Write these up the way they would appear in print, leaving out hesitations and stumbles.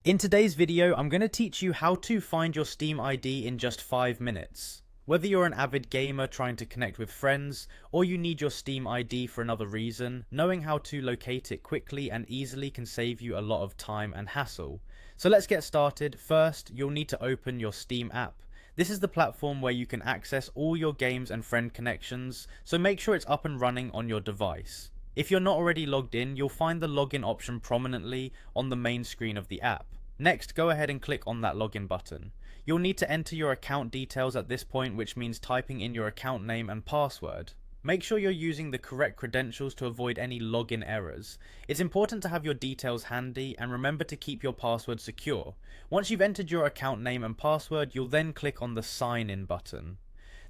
In today's video, I'm going to teach you how to find your Steam ID in just 5 minutes. Whether you're an avid gamer trying to connect with friends, or you need your Steam ID for another reason, knowing how to locate it quickly and easily can save you a lot of time and hassle. So let's get started. First, you'll need to open your Steam app. This is the platform where you can access all your games and friend connections, so make sure it's up and running on your device. If you're not already logged in, you'll find the login option prominently on the main screen of the app. Next, go ahead and click on that login button. You'll need to enter your account details at this point, which means typing in your account name and password. Make sure you're using the correct credentials to avoid any login errors. It's important to have your details handy, and remember to keep your password secure. Once you've entered your account name and password, you'll then click on the sign in button.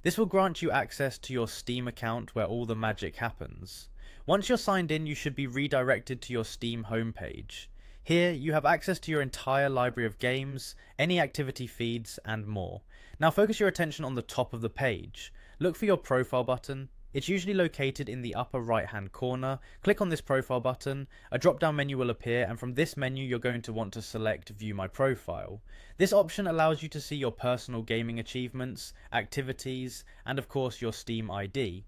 This will grant you access to your Steam account where all the magic happens. Once you're signed in, you should be redirected to your Steam homepage. Here, you have access to your entire library of games, any activity feeds, and more. Now focus your attention on the top of the page. Look for your profile button. It's usually located in the upper right hand corner. Click on this profile button, a drop down menu will appear, and from this menu you're going to want to select View My Profile. This option allows you to see your personal gaming achievements, activities, and of course your Steam ID.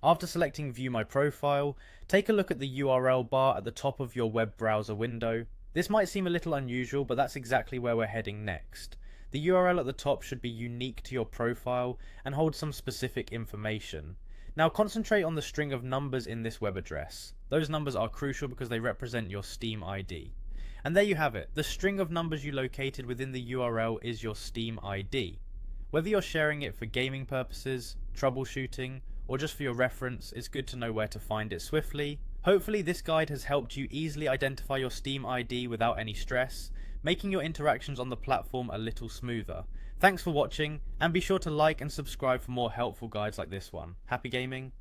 After selecting View My Profile, take a look at the URL bar at the top of your web browser window. This might seem a little unusual, but that's exactly where we're heading next. The URL at the top should be unique to your profile and hold some specific information. Now concentrate on the string of numbers in this web address. Those numbers are crucial because they represent your Steam ID. And there you have it. The string of numbers you located within the URL is your Steam ID. Whether you're sharing it for gaming purposes, troubleshooting, or just for your reference, it's good to know where to find it swiftly. Hopefully this guide has helped you easily identify your Steam ID without any stress, making your interactions on the platform a little smoother. Thanks for watching, and be sure to like and subscribe for more helpful guides like this one. Happy gaming!